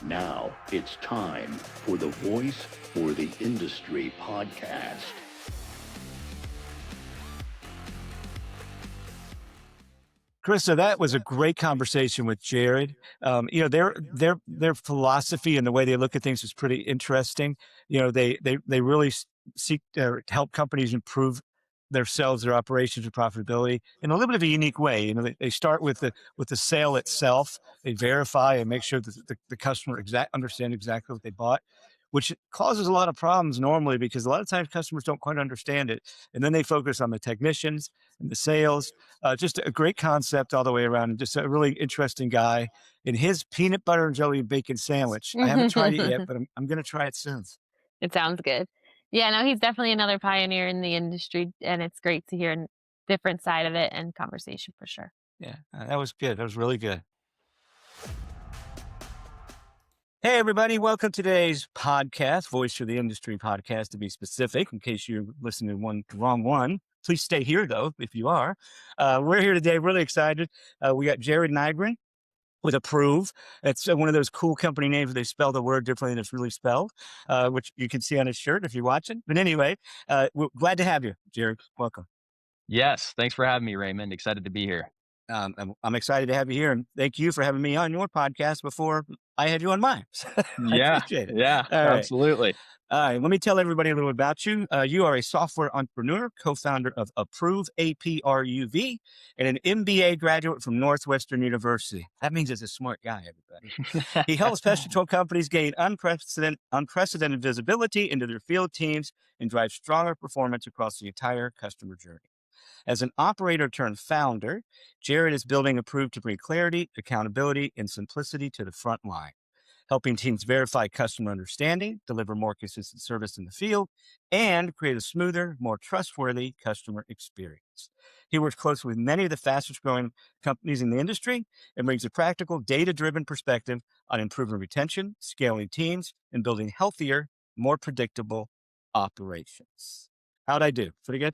Now it's time for the Voice for the Industry podcast. Chris, so that was a great conversation with Jared. Their philosophy and the way they look at things is pretty interesting. They really seek to help companies improve themselves, their operations, and profitability in a little bit of a unique way. They start with the sale itself. They verify and make sure that the customer understand exactly what they bought, which causes a lot of problems normally because a lot of times customers don't quite understand it. And then they focus on the technicians and the sales. Just a great concept all the way around, and just a really interesting guy. And his peanut butter and jelly bacon sandwich, I haven't tried it yet, but I'm going to try it soon. It sounds good. Yeah, no, he's definitely another pioneer in the industry, and it's great to hear a different side of it and conversation for sure. Yeah, that was good. That was really good. Hey, everybody. Welcome to today's podcast, Voice for the Industry podcast, to be specific, in case you're listening to the wrong one. Please stay here, though, if you are. We're here today, really excited. We got Jared Nygren with Apruv. It's one of those cool company names where they spell the word differently than it's really spelled, which you can see on his shirt if you're watching. But anyway, we're glad to have you, Jared. Welcome. Yes. Thanks for having me, Raymond. Excited to be here. I'm excited to have you here, and thank you for having me on your podcast before I had you on mine. Yeah. Appreciate it. Yeah, All right. absolutely. All right, let me tell everybody a little about you. You are a software entrepreneur, co-founder of Apruv, APRUV, and an MBA graduate from Northwestern University. That means he's a smart guy, everybody. He helps pest control companies gain unprecedented visibility into their field teams and drive stronger performance across the entire customer journey. As an operator turned founder, Jared is building Apruv to bring clarity, accountability, and simplicity to the front line, helping teams verify customer understanding, deliver more consistent service in the field, and create a smoother, more trustworthy customer experience. He works closely with many of the fastest growing companies in the industry and brings a practical, data-driven perspective on improving retention, scaling teams, and building healthier, more predictable operations. How'd I do? Pretty good?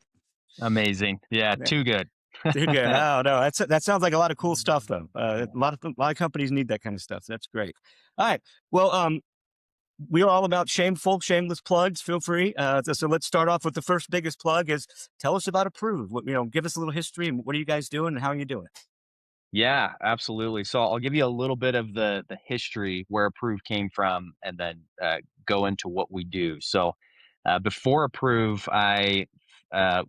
Amazing. Yeah, too good. Too good. Oh, no, that sounds like a lot of cool stuff, though. A lot of companies need that kind of stuff. That's great. All right. Well, we are all about shameless plugs. Feel free. So let's start off with the first biggest plug is tell us about Apruv. Give us a little history and what are you guys doing and how are you doing it? Yeah, absolutely. So I'll give you a little bit of the history where Approve came from and then go into what we do. So before Approve, I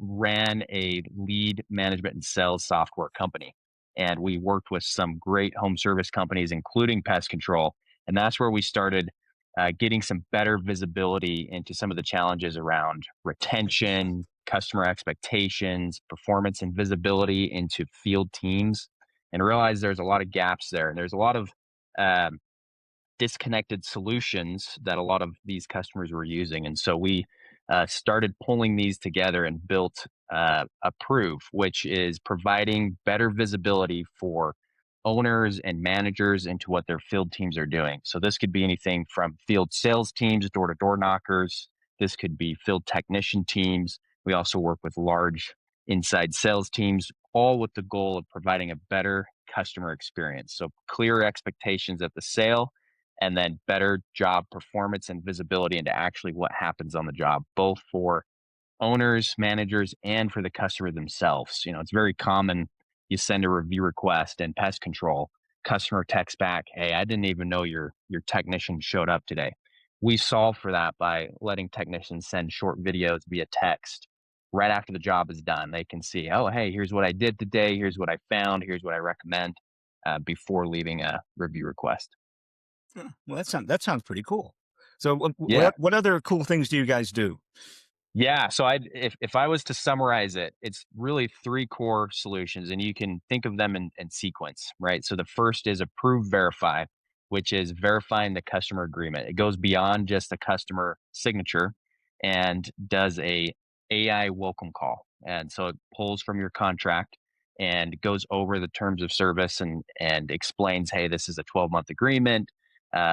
ran a lead management and sales software company. And we worked with some great home service companies, including pest control. And that's where we started getting some better visibility into some of the challenges around retention, customer expectations, performance, and visibility into field teams, and realized there's a lot of gaps there. And there's a lot of disconnected solutions that a lot of these customers were using. And so we started pulling these together and built Approve, which is providing better visibility for owners and managers into what their field teams are doing. So this could be anything from field sales teams, door-to-door knockers. This could be field technician teams. We also work with large inside sales teams, all with the goal of providing a better customer experience. So clear expectations at the sale, and then better job performance and visibility into actually what happens on the job, both for owners, managers, and for the customer themselves. It's very common. You send a review request and pest control, customer texts back, "Hey, I didn't even know your technician showed up today." We solve for that by letting technicians send short videos via text right after the job is done. They can see, "Oh, hey, here's what I did today. Here's what I found. Here's what I recommend," before leaving a review request. Well, that sounds pretty cool. So Yeah. what other cool things do you guys do? Yeah. So if I was to summarize it, it's really three core solutions, and you can think of them in sequence, right? So the first is Approve Verify, which is verifying the customer agreement. It goes beyond just the customer signature and does a AI welcome call. And so it pulls from your contract and goes over the terms of service and explains, hey, this is a 12-month agreement.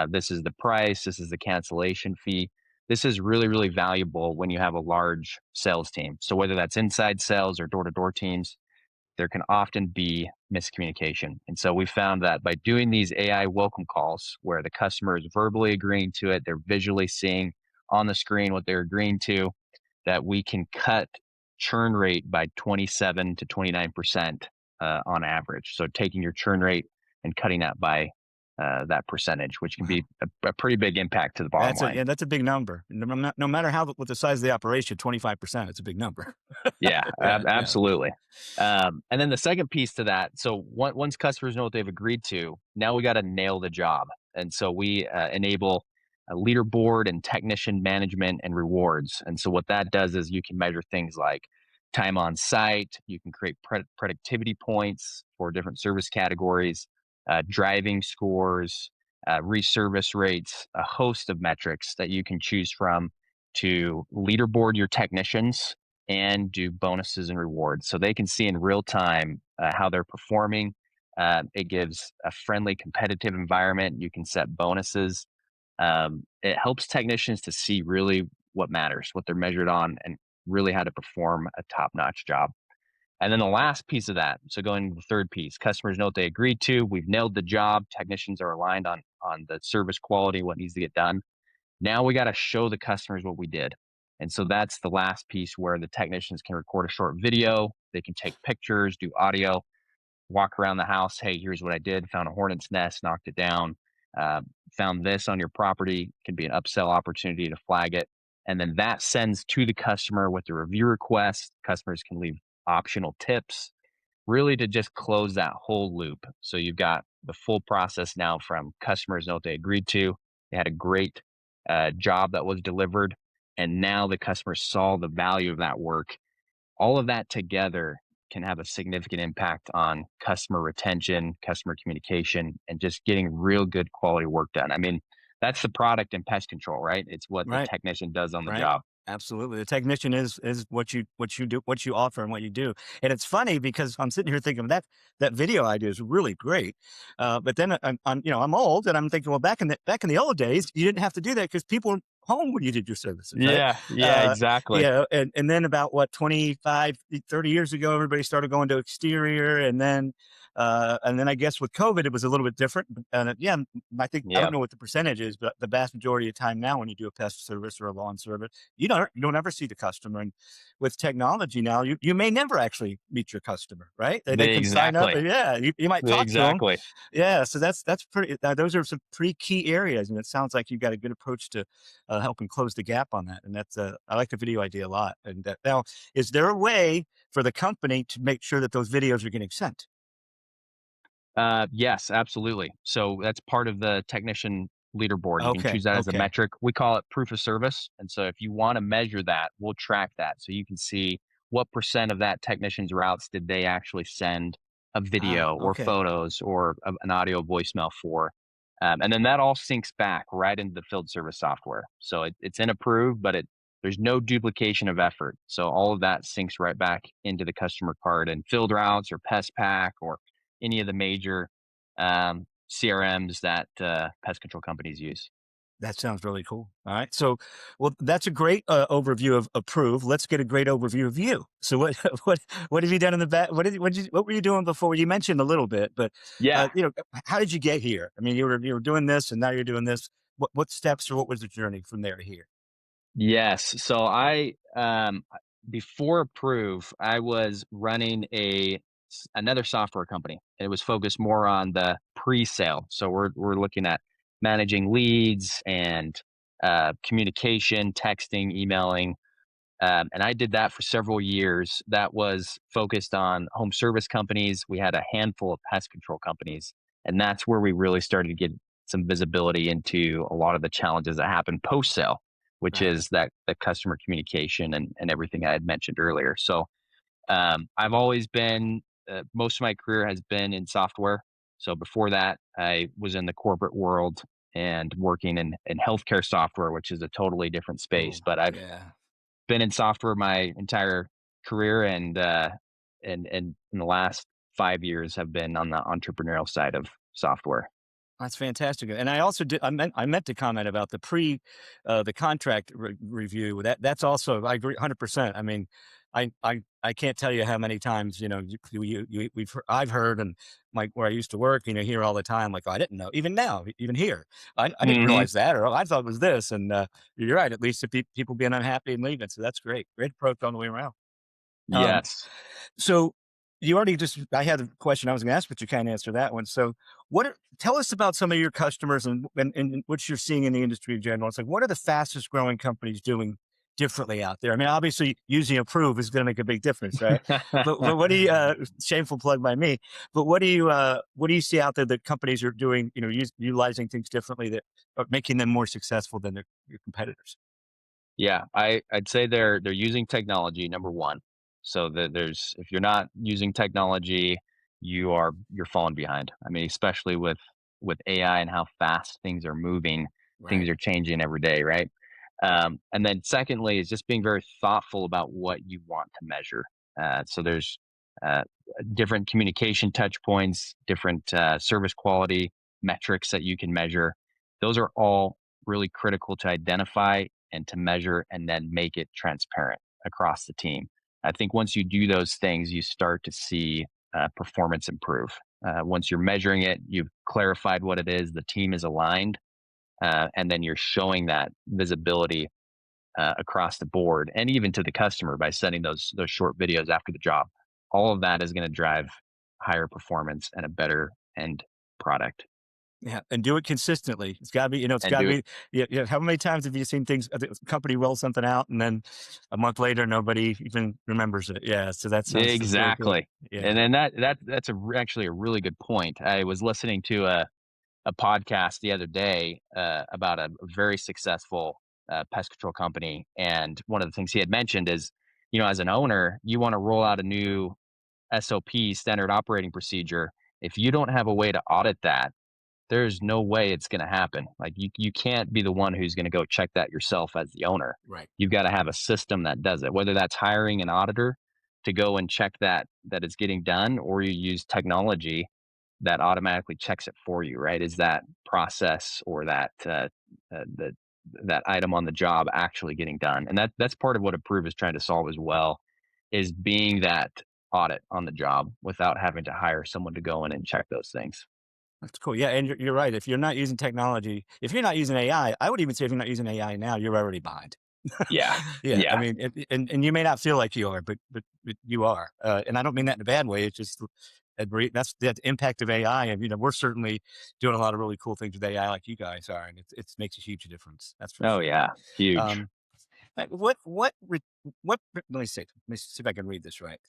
This is the price. This is the cancellation fee. This is really, really valuable when you have a large sales team. So whether that's inside sales or door-to-door teams, there can often be miscommunication. And so we found that by doing these AI welcome calls where the customer is verbally agreeing to it, they're visually seeing on the screen what they're agreeing to, that we can cut churn rate by 27 to 29% on average. So taking your churn rate and cutting that by that percentage, which can be a pretty big impact to the bottom line. That's a big number. No matter what the size of the operation, 25%, it's a big number. Yeah, Yeah. absolutely. And then the second piece to that, so once customers know what they've agreed to, now we got to nail the job. And so we enable a leaderboard and technician management and rewards. And so what that does is you can measure things like time on site, you can create productivity points for different service categories, driving scores, reservice rates, a host of metrics that you can choose from to leaderboard your technicians and do bonuses and rewards. So they can see in real time how they're performing. It gives a friendly, competitive environment. You can set bonuses. It helps technicians to see really what matters, what they're measured on, and really how to perform a top-notch job. And then the last piece of that, so going to the third piece, customers know what they agreed to. We've nailed the job. Technicians are aligned on the service quality, what needs to get done. Now we got to show the customers what we did. And so that's the last piece where the technicians can record a short video. They can take pictures, do audio, walk around the house. Hey, here's what I did. Found a hornet's nest, knocked it down. Found this on your property. Can be an upsell opportunity to flag it. And then that sends to the customer with the review request. Customers can leave optional tips, really to just close that whole loop. So you've got the full process now from customers know what they agreed to. They had a great job that was delivered. And now the customer saw the value of that work. All of that together can have a significant impact on customer retention, customer communication, and just getting real good quality work done. I mean, that's the product in pest control, right? It's what the Right. technician does on the Right. job. Absolutely. The technician is what you do, what you offer and what you do. And it's funny because I'm sitting here thinking that video idea is really great. But then I'm old and I'm thinking, well, back in the old days, you didn't have to do that because people were home when you did your services, right? Yeah, exactly. And then about 25, 30 years ago, everybody started going to exterior, and then I guess with COVID, it was a little bit different. And I think, I don't know what the percentage is, but the vast majority of time now, when you do a pest service or a lawn service, you don't ever see the customer. And with technology now, you may never actually meet your customer, right? They can sign up. Exactly. Yeah, you might talk to them. Exactly. Yeah, so that's pretty. Those are some pretty key areas, and it sounds like you've got a good approach to helping close the gap on that. And that's I like the video idea a lot. And now, is there a way for the company to make sure that those videos are getting sent? Yes, absolutely. So that's part of the technician leaderboard. You can Okay, choose that as a okay. metric. We call it proof of service. And so if you want to measure that, we'll track that. So you can see what percent of that technician's routes did they actually send a video or Okay. photos or an audio voicemail for. And then that all syncs back right into the field service software. So it's in Approve, but there's no duplication of effort. So all of that syncs right back into the customer card and field routes or pest pack or any of the major CRMs that pest control companies use. That sounds really cool. All right. So, well, that's a great overview of Approve. Let's get a great overview of you. So what have you done in the back? What were you doing before? You mentioned a little bit, but Yeah. how did you get here? I mean, you were doing this and now you're doing this. What steps or what was the journey from there to here? Yes. So I before Approve, I was running another software company. It was focused more on the pre-sale. So we're looking at managing leads and communication, texting, emailing. And I did that for several years. That was focused on home service companies. We had a handful of pest control companies. And that's where we really started to get some visibility into a lot of the challenges that happen post sale, which Right. is that the customer communication and everything I had mentioned earlier. So I've always been, most of my career has been in software. So before that, I was in the corporate world and working in healthcare software, which is a totally different space. Oh, But I've yeah. been in software my entire career, and in the last 5 years have been on the entrepreneurial side of software. That's fantastic. And I also did. I meant to comment about the contract review. That's also, I agree 100%. I mean, I can't tell you how many times, I've heard, and where I used to work, hear all the time, like, oh, I didn't know, even now, even here, I didn't Hmm. realize that, or I thought it was this. And you're right, at least if people being unhappy and leaving. So that's great approach all the way around. Um, Yes. so you already I had a question I was going to ask, but you kind of answered that one. So tell us about some of your customers and what you're seeing in the industry in general. It's like, what are the fastest growing companies doing differently out there? I mean, obviously using Approve is going to make a big difference, right? But what do you, shameful plug by me, but what do you see out there that companies are doing, utilizing things differently that are making them more successful than your competitors? Yeah, I'd say they're using technology, number one. So that if you're not using technology, you're falling behind. I mean, especially with AI and how fast things are moving, things Right. are changing every day, right? And then secondly is just being very thoughtful about what you want to measure. So there's uh, different communication touch points, different service quality metrics that you can measure. Those are all really critical to identify and to measure and then make it transparent across the team. I think once you do those things, you start to see performance improve. Once you're measuring it, you've clarified what it is, the team is aligned, and then you're showing that visibility across the board and even to the customer by sending those short videos after the job. All of that is going to drive higher performance and a better end product. Yeah, and do it consistently. It's gotta be, it's And gotta do it be. Yeah, yeah. How many times have you seen things? The company rolls something out, and then a month later, nobody even remembers it. Yeah, so that sounds really cool. exactly. Yeah, And then that's actually a really good point. I was listening to a podcast the other day about a very successful pest control company, and one of the things he had mentioned is, as an owner, you want to roll out a new SOP, standard operating procedure. If you don't have a way to audit that, there's no way it's going to happen. Like you can't be the one who's going to go check that yourself as the owner. right. You've got to have a system that does it, whether that's hiring an auditor to go and check that it's getting done, or you use technology that automatically checks it for you, right? Is that process or the that item on the job actually getting done? And that's part of what Approve is trying to solve as well, is being that audit on the job without having to hire someone to go in and check those things. That's cool. Yeah, and you're right. If you're not using technology, if you're not using AI, I would even say if you're not using AI now, you're already behind. Yeah. Yeah, I Yeah. mean, and you may not feel like you are, but you are. And I don't mean that in a bad way. It's just that's the impact of AI. And we're certainly doing a lot of really cool things with AI, like you guys are, and it makes a huge difference. That's for Oh, sure. yeah. Huge. Um, let me see if I can read this right.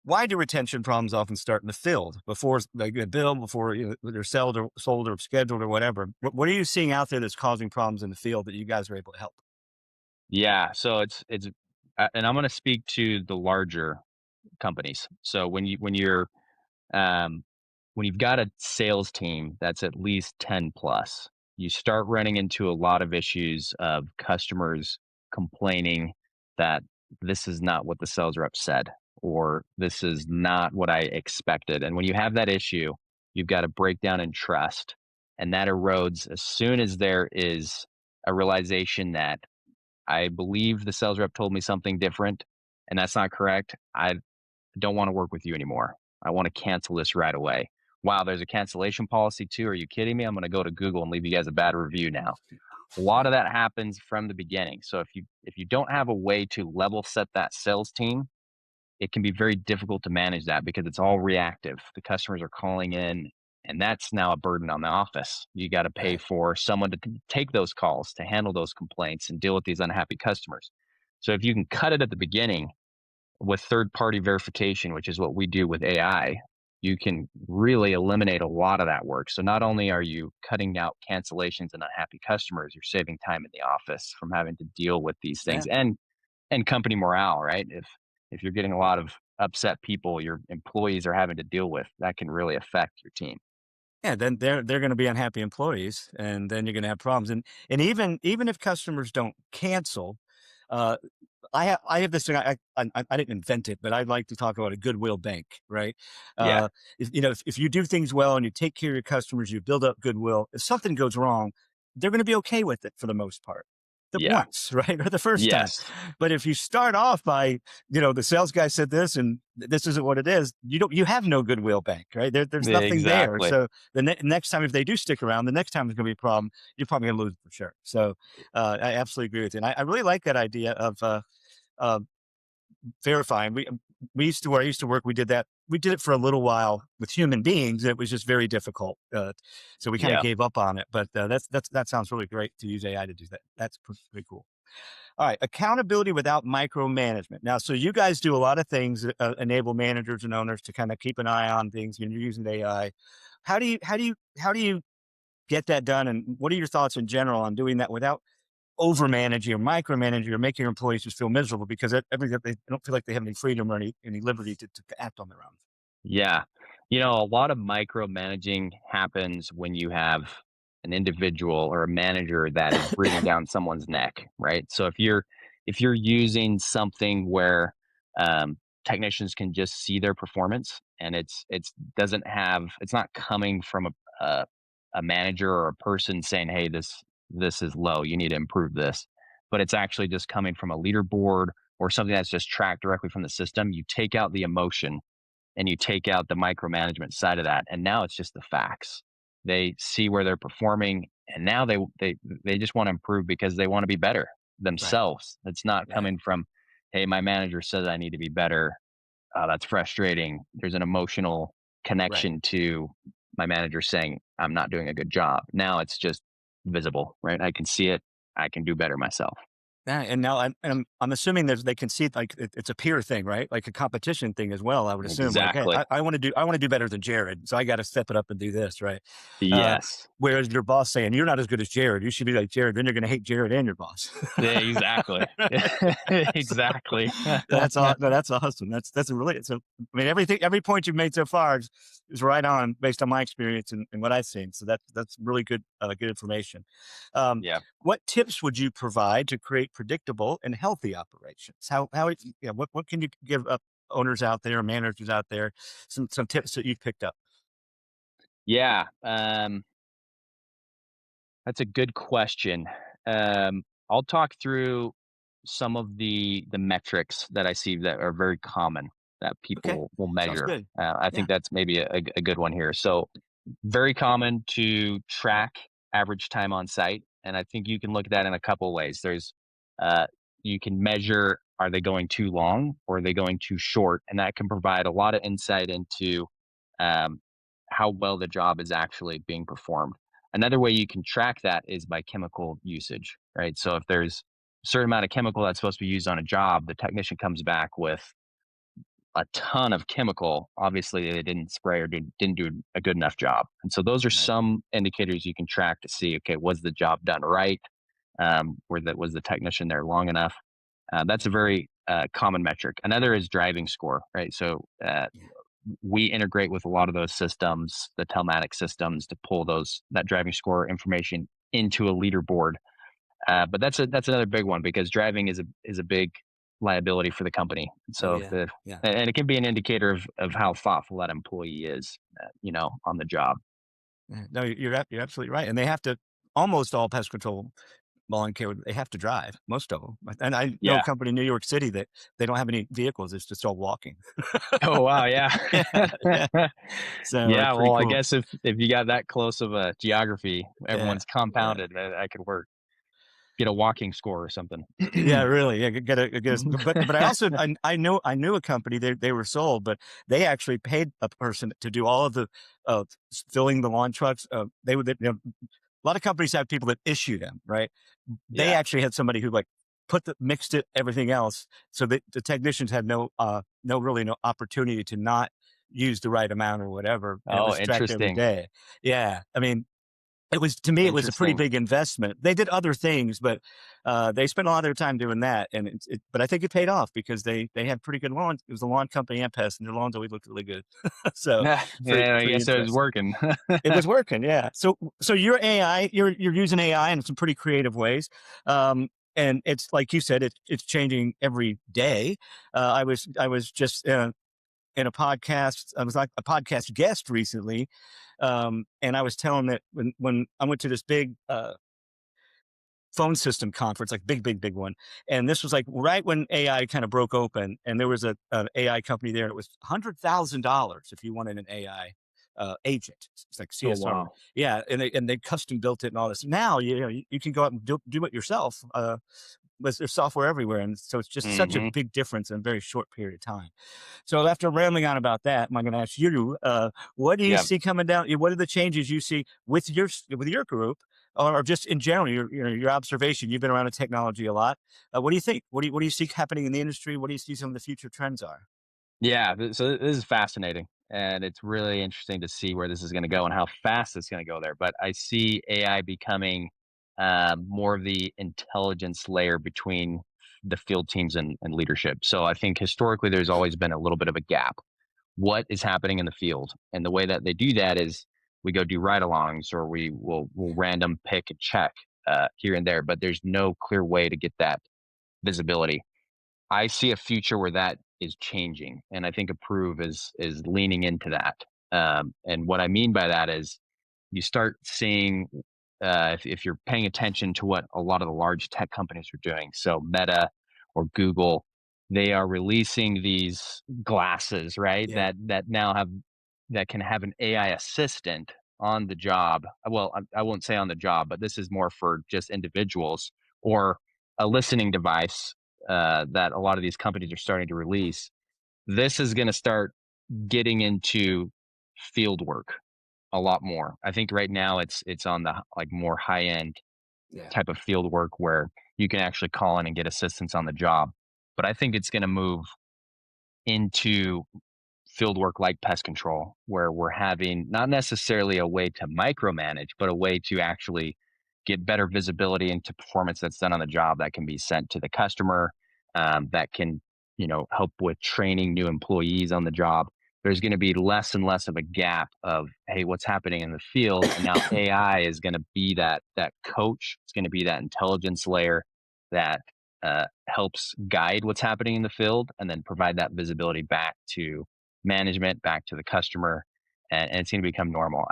Why do retention problems often start in the field before they get billed, before they're sold or scheduled or whatever? What are you seeing out there that's causing problems in the field that you guys are able to help? Yeah. So it's and I'm going to speak to the larger companies. So um, when you've got a sales team that's at least 10 plus, you start running into a lot of issues of customers complaining that this is not what the sales rep said, or this is not what I expected. And when you have that issue, you've got a breakdown in trust, and that erodes as soon as there is a realization that I believe the sales rep told me something different, and that's not correct. I don't want to work with you anymore. I want to cancel this right away. Wow, there's a cancellation policy too. Are you kidding me? I'm going to go to Google and leave you guys a bad review now. A lot of that happens from the beginning. So if you don't have a way to level set that sales team, it can be very difficult to manage that because it's all reactive. The customers are calling in, and that's now a burden on the office. You got to pay Right. for someone to take those calls, to handle those complaints, and deal with these unhappy customers. So if you can cut it at the beginning with third party verification, which is what we do with AI, you can really eliminate a lot of that work. So not only are you cutting out cancellations and unhappy customers, you're saving time in the office from having to deal with these things, Yeah. and company morale, right? If you're getting a lot of upset people your employees are having to deal with, that can really affect your team. Yeah, then they're going to be unhappy employees, and then you're going to have problems. And even if customers don't cancel, uh, I have this thing. I didn't invent it, but I like to talk about a goodwill bank, right? Yeah. If you do things well and you take care of your customers, you build up goodwill. If something goes wrong, they're going to be okay with it for the most part. Yeah. once, right? Or the first time. Yes. But if you start off by, the sales guy said this and this isn't what it is, you have no goodwill bank, right? There's nothing there. Exactly. So the next time, if they do stick around, the next time is going to be a problem. You're probably going to lose for sure. So I absolutely agree with you. And I really like that idea of verifying. We used to, where I used to work, we did that. We did it for a little while with human beings. It was just very difficult. So we kind of Yeah. gave up on it, but that sounds really great to use AI to do that. That's pretty cool. All right. Accountability without micromanagement. Now, so you guys do a lot of things that enable managers and owners to kind of keep an eye on things, and you're using AI. How do you get that done? And what are your thoughts in general on doing that without over managing or micromanaging or making your employees just feel miserable because they don't feel like they have any freedom or any liberty to act on their own? Yeah. A lot of micromanaging happens when you have an individual or a manager that is breathing down someone's neck, right? So if you're using something where technicians can just see their performance and it's not coming from a manager or a person saying, "Hey, this is low. You need to improve this," but it's actually just coming from a leaderboard or something that's just tracked directly from the system. You take out the emotion and you take out the micromanagement side of that, and now it's just the facts. They see where they're performing, and now they just want to improve because they want to be better Right. themselves. It's not Right. coming from, hey, my manager says I need to be better. That's frustrating. There's an emotional Right. connection to my manager saying I'm not doing a good job. Now it's just visible, right? I can see it. I can do better myself. Yeah, and now I'm assuming they can see it like it's a peer thing, right? Like a competition thing as well. I would assume, like, hey, Exactly. I want to do better than Jared, so I got to step it up and do this, right? Uh, Yes. Whereas your boss saying you're not as good as Jared, you should be like Jared. Then you're going to hate Jared and your boss. Yeah, exactly. Exactly. That's all. No, that's awesome. That's a really. So I mean, every point you've made so far is right on based on my experience and what I've seen. So that's really good good information. Um, Yeah. what tips would you provide to create predictable and healthy operations? What can you give up owners out there, managers out there, some tips that you've picked up? Yeah. That's a good question. I'll talk through some of the metrics that I see that are very common that Okay, people will sounds measure. good. I Yeah. think that's maybe a good one here. So, very common to track average time on site, and I think you can look at that in a couple ways. Uh, you can measure, are they going too long or are they going too short, and that can provide a lot of insight into um, how well the job is actually being performed. Another way you can track that is by chemical usage, right? So if there's a certain amount of chemical that's supposed to be used on a job, the technician comes back with a ton of chemical. Obviously, they didn't spray or didn't do a good enough job. And so those are Right. some indicators you can track to see, okay, was the job done right? Was the technician there long enough? That's a very common metric. Another is driving score, right? So Yeah. we integrate with a lot of those systems, the telematic systems, to pull that driving score information into a leaderboard. But that's another big one because driving is a big liability for the company. Oh So if yeah. the Yeah. and it can be an indicator of how thoughtful that employee is, on the job. Yeah. No, you're absolutely right. And they have to almost all pest control volunteer, they have to drive, most of them. And I know a Yeah. company in New York City that they don't have any vehicles. It's just all walking. Oh wow. Yeah. Yeah, yeah. So Yeah. that's pretty Well, I cool. guess if you got that close of a geography, Yeah. everyone's Yeah. compounded. That could work. Get a walking score or something. Yeah, really. Yeah, but I also I knew a company, they were sold, but they actually paid a person to do all of the filling the lawn trucks. A lot of companies have people that issue them, right? They Yeah. actually had somebody who like mixed it, everything else. So that the technicians had no opportunity to not use the right amount or whatever. And it Oh, was tracked every interesting. day. Yeah. I mean, to me, it was a pretty Interesting. big investment. They did other things, but they spent a lot of their time doing that. And but I think it paid off because they had pretty good lawns. It was a lawn company and pest, and their lawns always looked really good. So Yeah, I pretty guess it was interesting. working. It was working, yeah. So your AI, you're using AI in some pretty creative ways, and it's like you said, it's changing every day. I was just in a podcast. I was like a podcast guest recently, and I was telling that when I went to this big phone system conference, like big one. And this was like right when AI kind of broke open, and there was an AI company there. It was $100,000 if you wanted an AI agent. It's like Oh, CSR. wow. Yeah. And they custom built it and all this. Now, you can go out and do it yourself. There's software everywhere. And so it's just such a Hmm. big difference in a very short period of time. So after rambling on about that, I'm going to ask you, what do you Yeah. see coming down? What are the changes you see with your group, or just in general, your observation? You've been around the technology a lot. What do you think? What do you see happening in the industry? What do you see some of the future trends are? Yeah. So this is fascinating. And it's really interesting to see where this is going to go and how fast it's going to go there. But I see AI becoming more of the intelligence layer between the field teams and leadership. So I think historically there's always been a little bit of a gap. What is happening in the field? And the way that they do that is we go do ride-alongs, or we'll random pick and check here and there, but there's no clear way to get that visibility. I see a future where that is changing, and I think Approve is leaning into that. And what I mean by that is you start seeing, if you're paying attention to what a lot of the large tech companies are doing, so Meta or Google, they are releasing these glasses, right? Yeah. That now have that can have an AI assistant on the job. Well, I won't say on the job, but this is more for just individuals, or a listening device that a lot of these companies are starting to release. This is going to start getting into field work a lot more. I think right now it's on the like more high end Yeah. type of field work where you can actually call in and get assistance on the job. But I think it's going to move into field work like pest control, where we're having not necessarily a way to micromanage, but a way to actually get better visibility into performance that's done on the job that can be sent to the customer, that can, help with training new employees on the job. There's going to be less and less of a gap of, hey, what's happening in the field? And now AI is going to be that coach. It's going to be that intelligence layer that helps guide what's happening in the field, and then provide that visibility back to management, back to the customer, and it's going to become normal.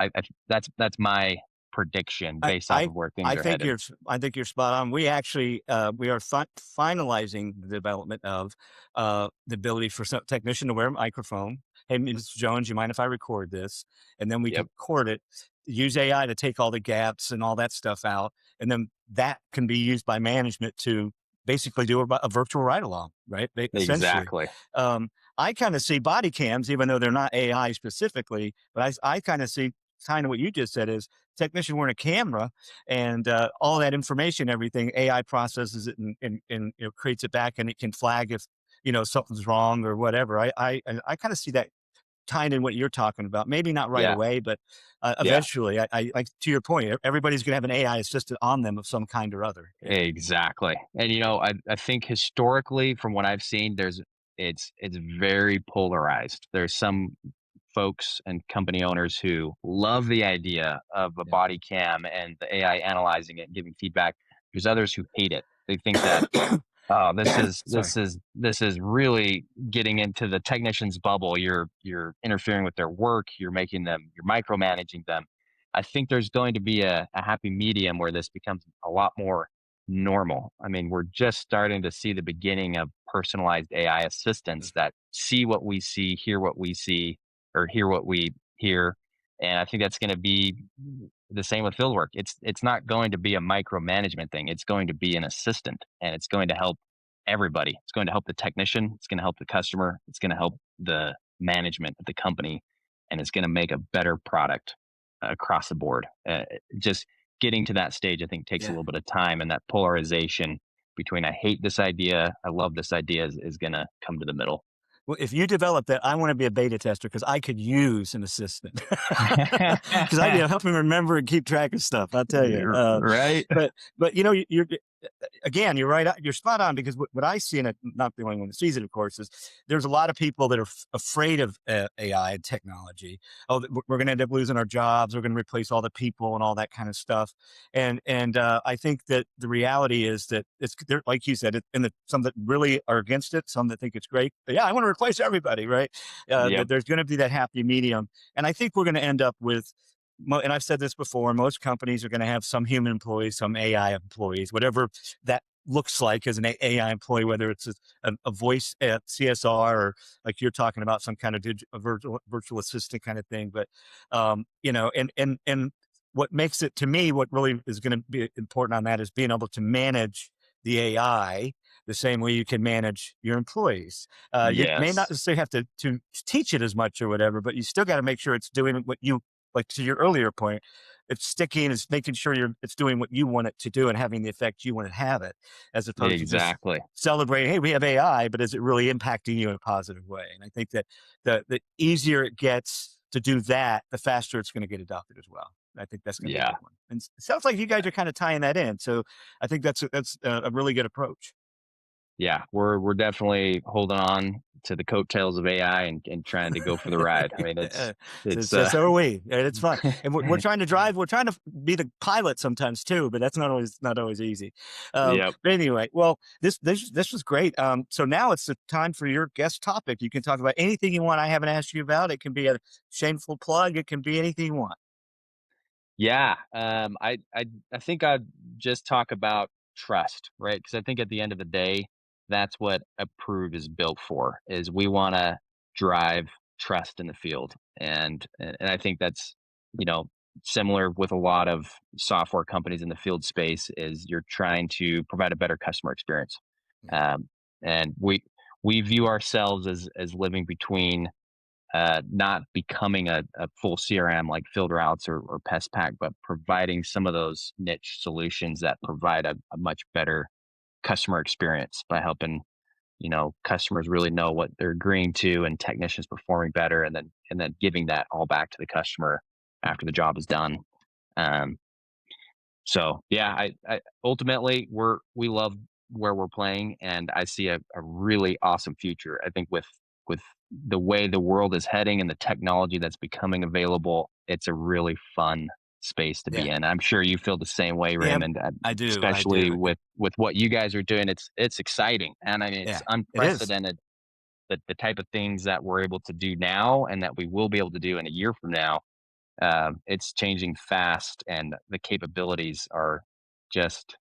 That's my prediction I, based off I of where things I are think headed. you're spot on. We actually we are finalizing the development of the ability for some technician to wear a microphone. Hey, Mr. Jones, you mind if I record this? And then we can Yep, record it. Use AI to take all the gaps and all that stuff out, and then that can be used by management to basically do a virtual ride along, right? Essentially, exactly. um, I kind of see body cams, even though they're not AI specifically, but I kind of see kind of what you just said is technician wearing a camera, and all that information, everything AI processes it and creates it back, and it can flag if something's wrong or whatever. I kind of see that tying in what you're talking about. Maybe not right Yeah, away, but yeah, eventually. I like to your point. Everybody's going to have an AI assistant on them of some kind or other. Yeah. exactly. And I think historically, from what I've seen, it's very polarized. There's some folks and company owners who love the idea of a body cam and the AI analyzing it and giving feedback. There's others who hate it. They think that, oh, this is Sorry. this is really getting into the technician's bubble. You're interfering with their work. You're micromanaging them. I think there's going to be a happy medium where this becomes a lot more normal. I mean, we're just starting to see the beginning of personalized AI assistants that see what we see, hear what we see, or hear what we hear. And I think that's going to be the same with fieldwork. It's not going to be a micromanagement thing. It's going to be an assistant, and it's going to help everybody. It's going to help the technician. It's going to help the customer. It's going to help the management of the company, and it's going to make a better product across the board. Just getting to that stage, I think, takes a Yeah. little bit of time, and that polarization between I hate this idea, I love this idea is going to come to the middle. Well, if you develop that, I want to be a beta tester because I could use an assistant because I help me remember and keep track of stuff. I'll tell you. Right? But you're again, you're right. You're spot on because what I see, and I'm not the only one that sees it, of course, is there's a lot of people that are afraid of AI and technology. Oh, we're going to end up losing our jobs. We're going to replace all the people and all that kind of stuff. And I think that the reality is that it's there, like you said, some that really are against it, some that think it's great. But yeah, I want to replace everybody, right? Yep. There's going to be that happy medium, and I think we're going to end up with and I've said this before, most companies are going to have some human employees, some AI employees, whatever that looks like as an AI employee, whether it's a voice CSR or like you're talking about some kind of a virtual assistant kind of thing. But, and what makes it, to me, what really is going to be important on that is being able to manage the AI the same way you can manage your employees. You may not Yes. necessarily have to teach it as much or whatever, but you still got to make sure it's doing what you, like to your earlier point, it's sticking, it's making sure it's doing what you want it to do and having the effect you want to have it, as opposed to just Exactly. celebrating, hey, we have AI, but is it really impacting you in a positive way? And I think that the easier it gets to do that, the faster it's going to get adopted as well. I think that's going to be a Yeah. good one. And it sounds like you guys are kind of tying that in. So I think that's a really good approach. Yeah. We're definitely holding on to the coattails of AI and trying to go for the ride. I mean, Yeah. it's So are we, and it's fun. And we're trying to drive. We're trying to be the pilot sometimes too, but that's not always easy. Yep. But anyway, well, this was great. So now it's the time for your guest topic. You can talk about anything you want. I haven't asked you about. It can be a shameful plug. It can be anything you want. Yeah. I think I'd just talk about trust, right? Because I think at the end of the day, that's what Approve is built for. Is we want to drive trust in the field, and I think that's you know similar with a lot of software companies in the field space. Is you're trying to provide a better customer experience, Yeah. um, and we view ourselves as living between not becoming a full CRM like field routes or pest pack, but providing some of those niche solutions that provide a much better customer experience by helping customers really know what they're agreeing to and technicians performing better, and then giving that all back to the customer after the job is done. um, so yeah, I ultimately we love where we're playing, and I see a really awesome future. I think with the way the world is heading and the technology that's becoming available, it's a really fun space to be Yeah. in. I'm sure you feel the same way, Yeah. Raymond. I do. I Especially do. with what you guys are doing, it's exciting, and I mean it's Yeah. It is. unprecedented. The type of things that we're able to do now and that we will be able to do in a year from now, it's changing fast, and the capabilities are just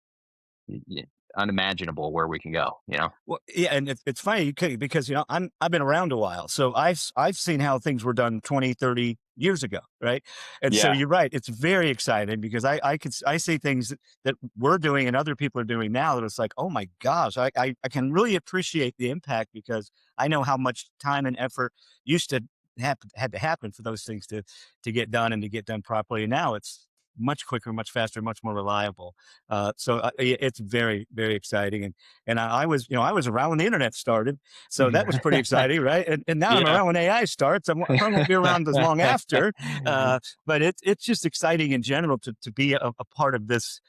y- y- unimaginable where we can go. Well, yeah, and it's funny because I've been around a while, so I've seen how things were done 20, 30 years ago, right? And so Yeah, you're right, it's very exciting because I see things that we're doing and other people are doing now that it's like, oh my gosh, I can really appreciate the impact because I know how much time and effort used to had to happen for those things to get done and to get done properly. And now it's much quicker, much faster, much more reliable. It's very, very exciting. And I was around when the internet started, so that was pretty exciting, right? And now I'm yeah, around when AI starts. I probably won't be around as long after, but it's just exciting in general to be a part of this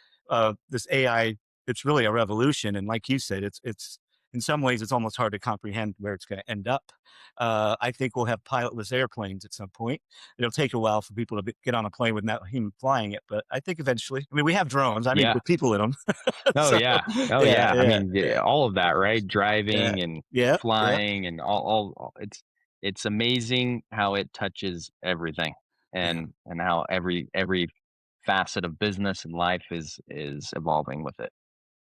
AI. It's really a revolution, and like you said, it's in some ways it's almost hard to comprehend where it's going to end up. I think we'll have pilotless airplanes at some point. It'll take a while for people to get on a plane with not a human flying it, but I think eventually. I mean, we have drones. I mean, yeah. with people in them. Oh So yeah, oh yeah, yeah. I yeah, mean, yeah. all of that, right? Yeah. Driving and Yep. Yep. flying and it's amazing how it touches everything, Yeah. and how every facet of business and life is evolving with it.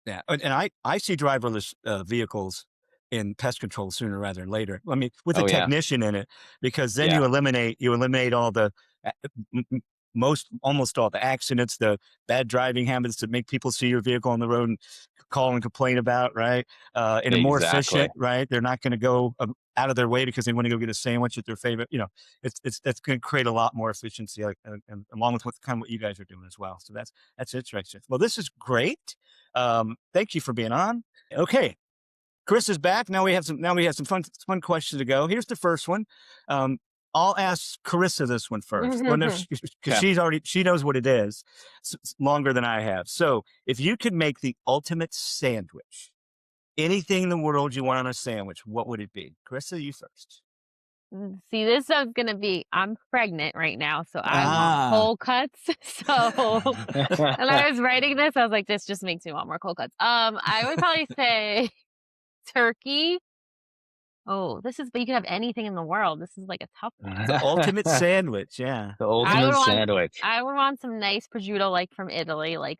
Yeah. And I see driverless vehicles in pest control sooner rather than later. I mean, with a Oh yeah, technician in it, because then yeah, you eliminate all the a- almost all the accidents, the bad driving habits that make people see your vehicle on the road and call and complain about, right? And more exactly. efficient, right? They're not going to go out of their way because they want to go get a sandwich at their favorite. It's that's going to create a lot more efficiency, and along with what you guys are doing as well. So that's interesting. Well, this is great. Thank you for being on. Okay, Chris is back. Now we have some fun questions to go. Here's the first one. Um, I'll ask Carissa this one first. Well, no, because Okay. she knows what it is longer than I have. So if you could make the ultimate sandwich, anything in the world you want on a sandwich, what would it be? Carissa, you first. See, this is gonna be I'm pregnant right now, so I want Ah. cold cuts. So and I was writing this, I was like, this just makes me want more cold cuts. I would probably say turkey Oh, but you could have anything in the world. This is like a tough one. The ultimate sandwich. Yeah. The I would ultimate want sandwich. I would want some nice prosciutto, like, from Italy, like,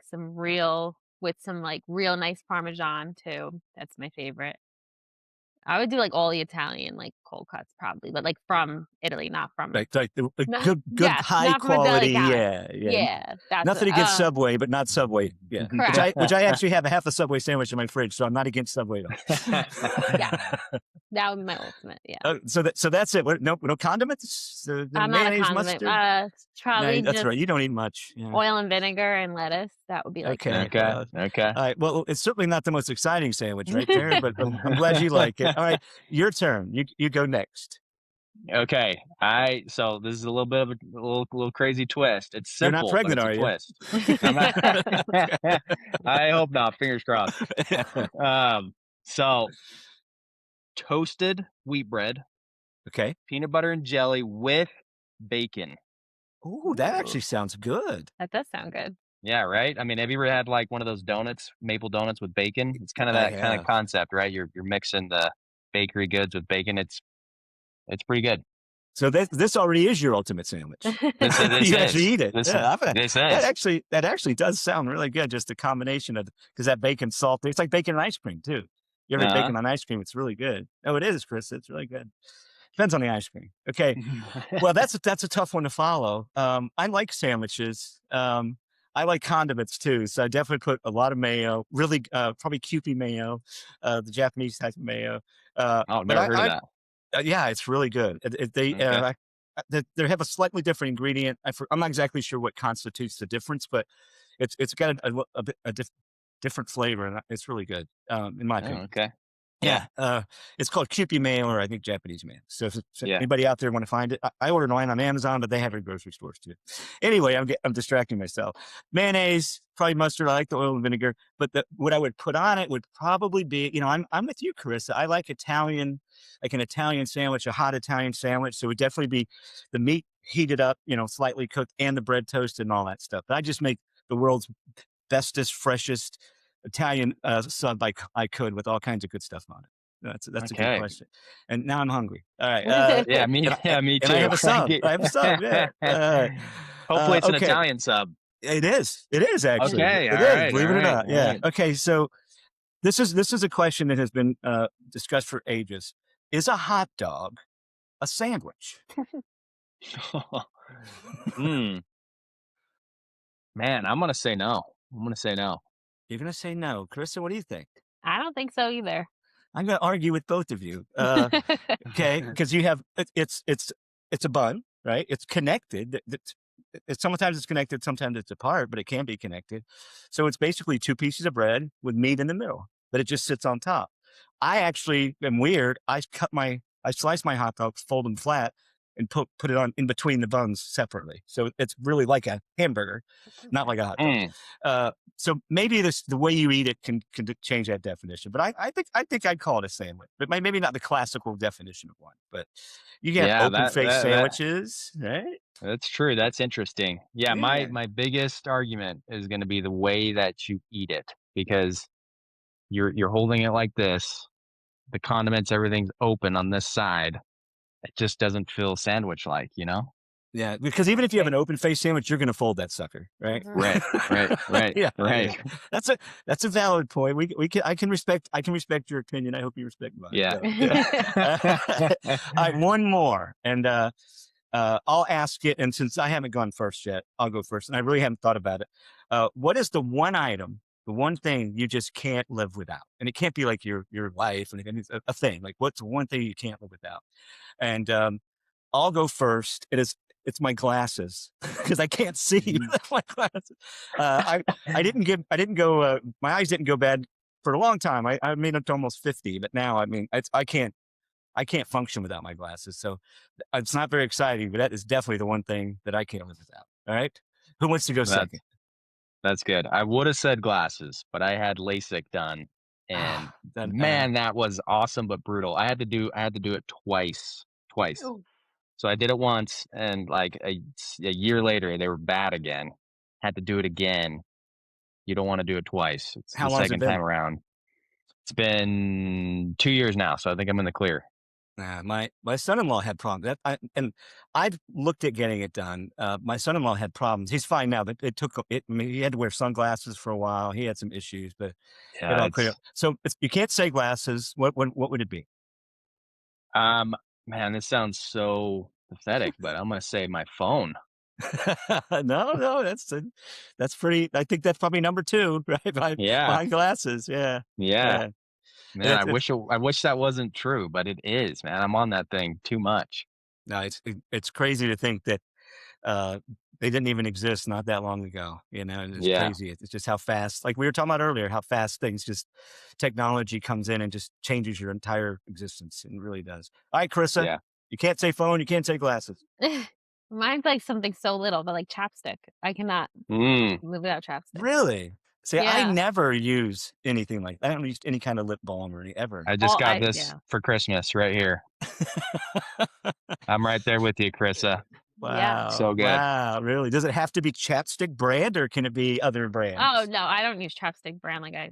with some, like, real nice Parmesan too. That's my favorite. I would do, like, all the Italian, like, cold cuts probably, but, like, from Italy, not from Like the not good yes, high not from a deli quality. counter. Yeah. Yeah. Yeah, that's Nothing against Subway, but not Subway. Yeah. correct. Which I actually have a half a Subway sandwich in my fridge, so I'm not against Subway at all. Yeah. That would be my ultimate, yeah. So that's it. What, no condiments? The I'm not a mayonnaise, condiment, mustard? probably No, that's just right. You don't eat much. Yeah. oil and vinegar and lettuce. That would be, like, Okay. Okay. Okay. All right. Well, it's certainly not the most exciting sandwich, right, Jared? But I'm glad you like it. All right, your turn. You go next. Okay. So this is a little bit of a little crazy twist. It's You're not simple, pregnant, but are it's a you? twist. I'm not- I hope not. Fingers crossed. So toasted wheat bread, Okay. peanut butter and jelly with bacon. Ooh, that actually sounds good. That does sound good. Yeah, right. I mean, have you ever had like one of those donuts, maple donuts with bacon? It's kind of I that kind of have. concept, right? You're mixing the bakery goods with bacon. It's pretty good. So this already is your ultimate sandwich. This You is. actually eat it. This is. That actually does sound really good. Just a combination of because that bacon's salty. It's like bacon and ice cream too. You ever had bacon on ice cream? It's really good. Oh, it is, Chris. It's really good. Depends on the ice cream. Okay. Well, that's a tough one to follow. I like sandwiches. I like condiments too. So I definitely put a lot of mayo. Really, probably Kewpie mayo, the Japanese type of mayo. Oh, never heard of that. Yeah, it's really good. They have a slightly different ingredient. I'm not exactly sure what constitutes the difference, but it's got a different flavor, and it's really good, in my opinion. Okay. Yeah, it's called Kewpie mayo, or I think Japanese mayo. So if Yeah. anybody out there want to find it, I ordered mine on Amazon, but they have it in grocery stores too. Anyway, I'm distracting myself. Mayonnaise, probably mustard. I like the oil and vinegar, but what I would put on it would probably be, I'm with you, Carissa. I like Italian, like an Italian sandwich, a hot Italian sandwich. So it would definitely be the meat heated up, slightly cooked, and the bread toasted and all that stuff. But I just make the world's bestest, freshest Italian sub I could, with all kinds of good stuff on it. That's a good question. And now I'm hungry. All right. Yeah, me too. And I have a sub. Yeah. Hopefully it's an okay. Italian sub. It is. It is actually. Okay. It all is. right, Believe all it or right, not. all Yeah. right. Okay. So this is a question that has been discussed for ages. Is a hot dog a sandwich? Man, I'm gonna say no. You're gonna say no, Carissa. What do you think? I don't think so either. I'm gonna argue with both of you. Okay, because you have it's a bun, right? It's connected. Sometimes it's connected, sometimes it's apart, but it can be connected. So it's basically two pieces of bread with meat in the middle, but it just sits on top. I actually am weird. I slice my hot dogs, fold them flat, and put it on in between the buns separately. So it's really like a hamburger, not like a hot dog. So maybe the way you eat it can change that definition. But I think I'd call it a sandwich, but maybe not the classical definition of one. But you get open face sandwiches, right? That's true. That's interesting. Yeah, Yeah. my biggest argument is going to be the way that you eat it, because you're holding it like this. The condiments, everything's open on this side. It just doesn't feel sandwich-like, Yeah, because even if you have an open face sandwich, you're going to fold that sucker, right? Right. Yeah, Right. yeah. That's a valid point. I can respect your opinion. I hope you respect mine. Yeah. All right, one more, and I'll ask it. And since I haven't gone first yet, I'll go first, and I really haven't thought about it. What is the one item, the one thing you just can't live without? And it can't be like your life, and it's a thing. Like, what's the one thing you can't live without? And I'll go first. It's my glasses, because I can't see without my glasses. My eyes didn't go bad for a long time. I made it to almost 50, but now, I can't function without my glasses. So it's not very exciting, but that is definitely the one thing that I can't live without. All right. Who wants to go second? That's good. I would have said glasses, but I had LASIK done, and man, that was awesome but brutal. I had to do it twice. Ooh. So I did it once, and like a year later, they were bad again. Had to do it again. You don't want to do it twice. It's How the long has it second been? time around. It's been 2 years now, so I think I'm in the clear. My son-in-law had problems. And I've looked at getting it done. My son-in-law had problems. He's fine now, but it took it. I mean, he had to wear sunglasses for a while. He had some issues, but it Yeah, all cleared up. So you can't say glasses. What would it be? um, man, this sounds so pathetic, but I'm gonna say my phone. No, that's pretty. I think that's probably number two, right? Yeah, Behind glasses. Yeah, yeah. yeah. Man, It's I wish that wasn't true, but it is, man. I'm on that thing too much. no, it's crazy to think that uh, they didn't even exist not that long ago. And it's Yeah, crazy. It's just how fast, like we were talking about earlier, how fast things just technology comes in and just changes your entire existence. It really does. All right, Carissa, yeah. you can't say phone, you can't say glasses. Mine's like something so little, but like chapstick. I cannot Mm, live without chapstick. Really? See, I Yeah. never use anything like that. I don't use any kind of lip balm or any ever. I just got this Yeah. for Christmas right here. I'm right there with you, Carissa. Yeah. Wow. So good. Wow. Really? Does it have to be chapstick brand or can it be other Oh, brands? no, I don't use chapstick brand like I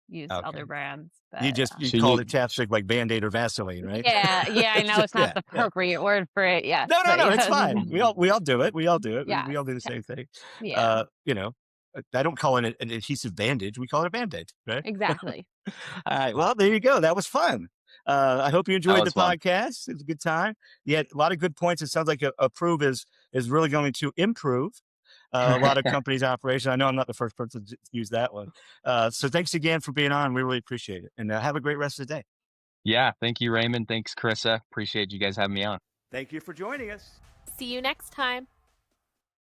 use Okay. other brands, You but, just, you So called you it chapstick like Band-Aid or Vaseline, right? yeah, I know it's not Yeah. the Yeah. appropriate word for it, yes, No, but it's yeah. fine. We all do it. We all do it. We Yes, all do the same thing. yeah, You know, I don't call it an adhesive bandage. We call it a Band-Aid, right? exactly. All right. Well, there you go. That was fun. I hope you That enjoyed the was fun. podcast. It was a good time. You had a lot of good points. It sounds like Approve is really going to improve a lot of companies' operation. I know I'm not the first person to use that one. So thanks again for being on. We really appreciate it. And have a great rest of the day. Yeah, thank you, Raymond. Thanks, Carissa. Appreciate you guys having me on. Thank you for joining us. See you next time.